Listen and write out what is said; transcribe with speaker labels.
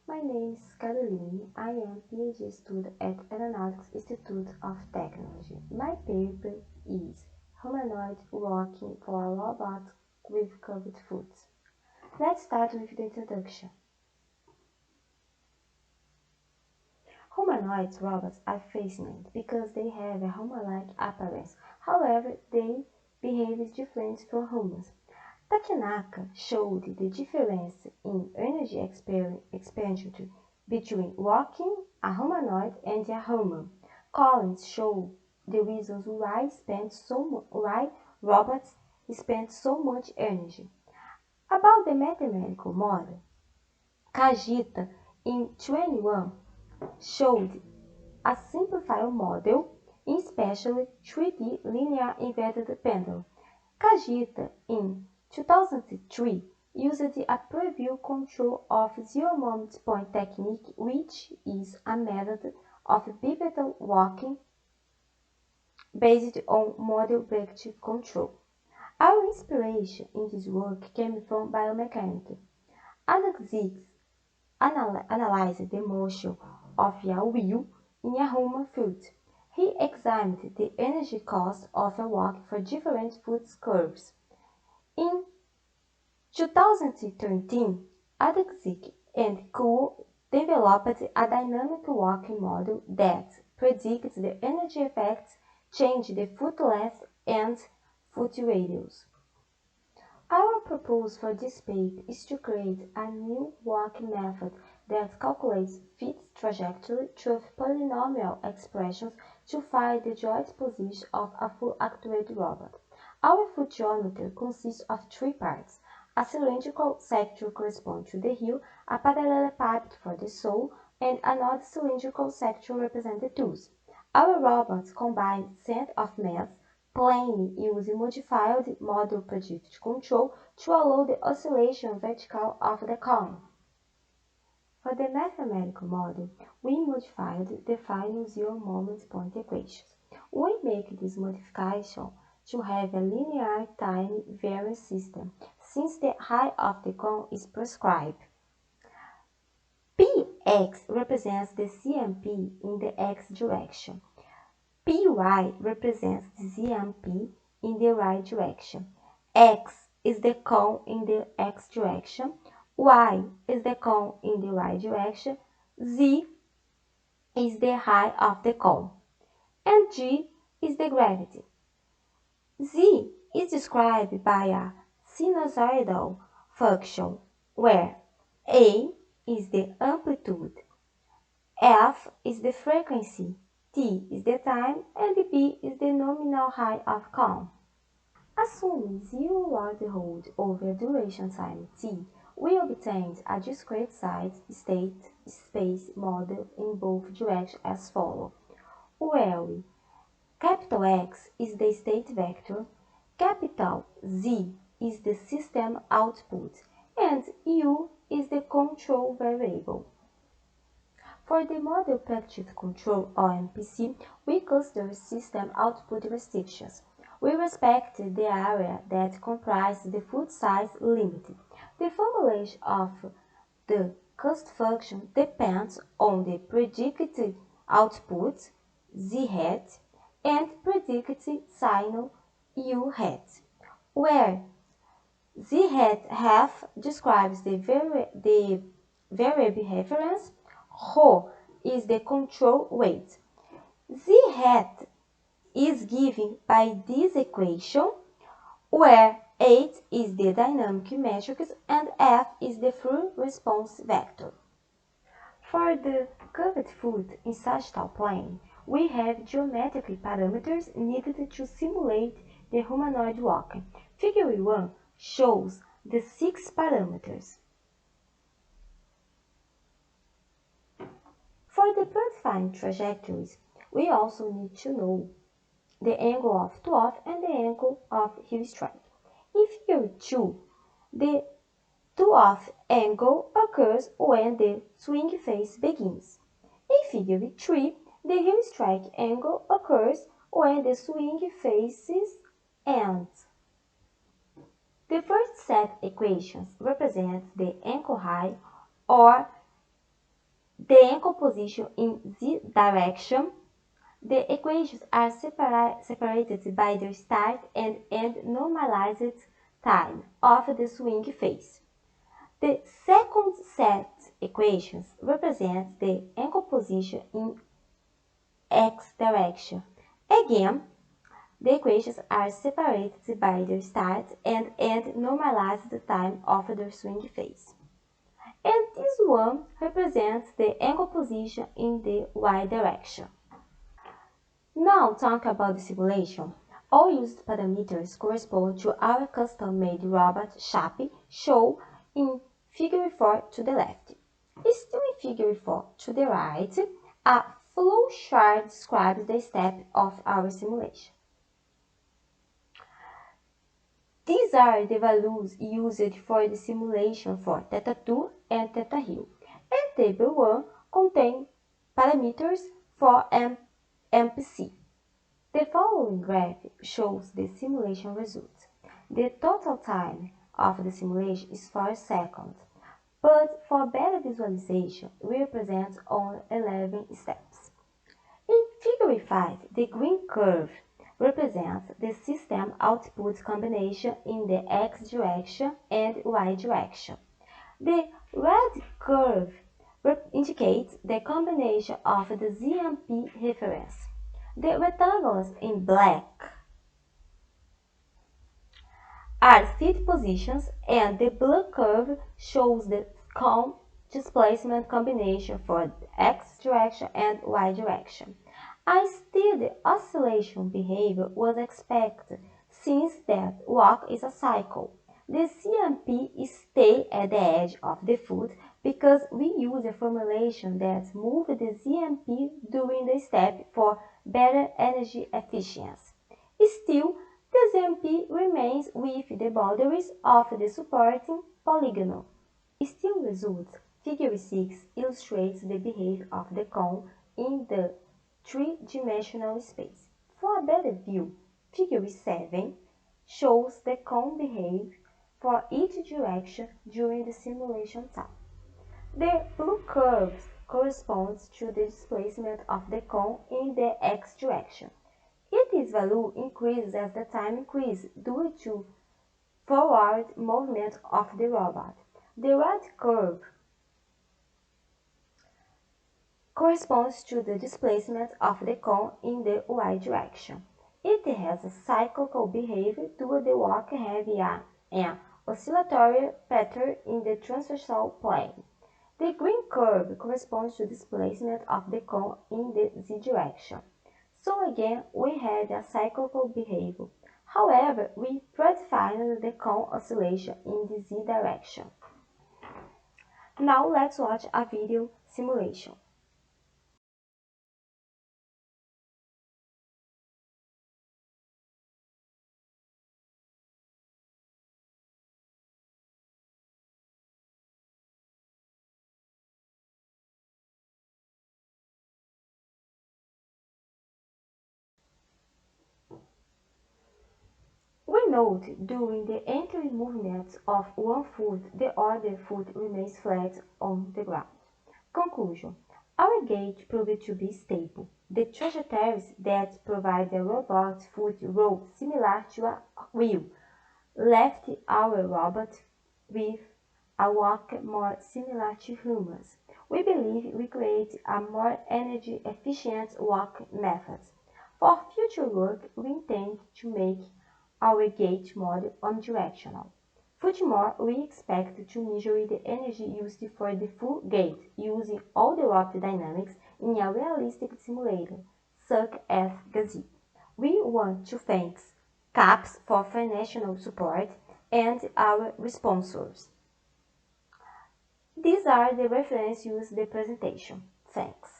Speaker 1: My name is Caroline. I am PhD student at Aeronautics Institute of Technology. My paper is Humanoid Walking for a Robot with Curved Foot. Let's start with the introduction. Humanoid robots are fascinating because they have a human-like appearance. However, they behave different from humans. Takenaka showed the difference in energy expenditure between walking a humanoid and a human. Collins showed the reasons why robots spend so much energy. About the mathematical model, Kajita in 21 showed a simplified model, especially 3D linear inverted pendulum. Kajita in 2003 used a preview control of zero-moment point technique, which is a method of bipedal walking based on model-based control. Our inspiration in this work came from biomechanics. Analysts analyzed the motion of a wheel in a human foot. He examined the energy cost of a walk for different foot curves. In 2013, Adexik and co developed a dynamic walking model that predicts the energy effects change the foot length and foot radius. Our purpose for this paper is to create a new walking method that calculates feet trajectory through polynomial expressions to find the joint position of a full actuated robot. Our foot geometry consists of three parts. A cylindrical sector corresponds to the heel, a parallelepiped for the sole, and another cylindrical sector represents the toes. Our robots combine center of mass, plane using modified model predicted control to allow the oscillation vertical of the cone. For the mathematical model, we modified the final zero-moment point equations. We make this modification to have a linear time variance system, since the height of the cone is prescribed. Px represents the CMP in the x direction. Py represents the ZMP in the right direction. X is the cone in the x direction. Y is the cone in the y direction. Z is the height of the cone. And G is the gravity. Z is described by a sinusoidal function where A is the amplitude, F is the frequency, T is the time, and B is the nominal height of cone. Assuming zero likelihood over duration time t, we obtained a discrete size state space model in both directions as follows, where capital X is the state vector, capital Z is the system output, and U is the control variable. For the model predicted control or MPC, we consider system output restrictions. We respect the area that comprises the foot size limit. The formulation of the cost function depends on the predicted output z hat and predicted signal u hat, where z hat half describes the variable reference, rho is the control weight. Z hat is given by this equation, where 8 is the dynamic matrix and F is the full response vector. For the curved foot in sagittal plane, we have geometric parameters needed to simulate the humanoid walking. Figure 1 shows the 6 parameters. For the predefined trajectories, we also need to know the angle of toe-off and the angle of heel strike. In Figure 2, the toe-off angle occurs when the swing phase begins. In Figure 3, the heel strike angle occurs when the swing phases end. The first set equations represent the ankle height or the ankle position in Z direction. The equations are separated by the start and end normalized time of the swing phase. The second set equations represent the ankle position in X direction. Again, the equations are separated by the start and end normalized time of the swing phase. And this one represents the ankle position in the Y direction. Now talk about the simulation. All used parameters correspond to our custom-made robot Chappie shown in Figure 4 to the left. Still in Figure 4 to the right, a flowchart describes the steps of our simulation. These are the values used for the simulation for θ2 and θ and Table 1 contains parameters for MPC. The following graph shows the simulation results. The total time of the simulation is 4 seconds, but for better visualization, we represent on 11 steps. In Figure 5, the green curve represents the system output combination in the X direction and Y direction. The red curve indicates the combination of the ZMP reference. The rectangles in black are seat positions, and the blue curve shows the cone displacement combination for X direction and Y direction. A steady oscillation behavior was expected since that walk is a cycle. The CMP stays at the edge of the foot because we use a formulation that moves the CMP during the step for better energy efficiency. Still, the ZMP remains within the boundaries of the supporting polygonal. Still results. Figure 6 illustrates the behavior of the cone in the three-dimensional space. For a better view, Figure 7 shows the cone behavior for each direction during the simulation time. The blue curve corresponds to the displacement of the cone in the X direction. Its value increases as the time increases due to forward movement of the robot. The red curve corresponds to the displacement of the cone in the Y direction. It has a cyclical behavior due to the walk having an oscillatory pattern in the transversal plane. The green curve corresponds to displacement of the cone in the Z direction. So again, we have a cyclical behavior. However, we predefined the cone oscillation in the Z direction. Now let's watch a video simulation. We note during the entry movements of one foot, the other foot remains flat on the ground. Conclusion. Our gait proved to be stable. The trajectories that provide the robot's foot roll similar to a wheel left our robot with a walk more similar to humans. We believe we create a more energy-efficient walk method. For future work, we intend to make our gait model unidirectional. Furthermore, we expect to measure the energy used for the full gait using all the rope dynamics in a realistic simulator, such as GAZI. We want to thank CAPS for financial support and our sponsors. These are the references used in the presentation. Thanks.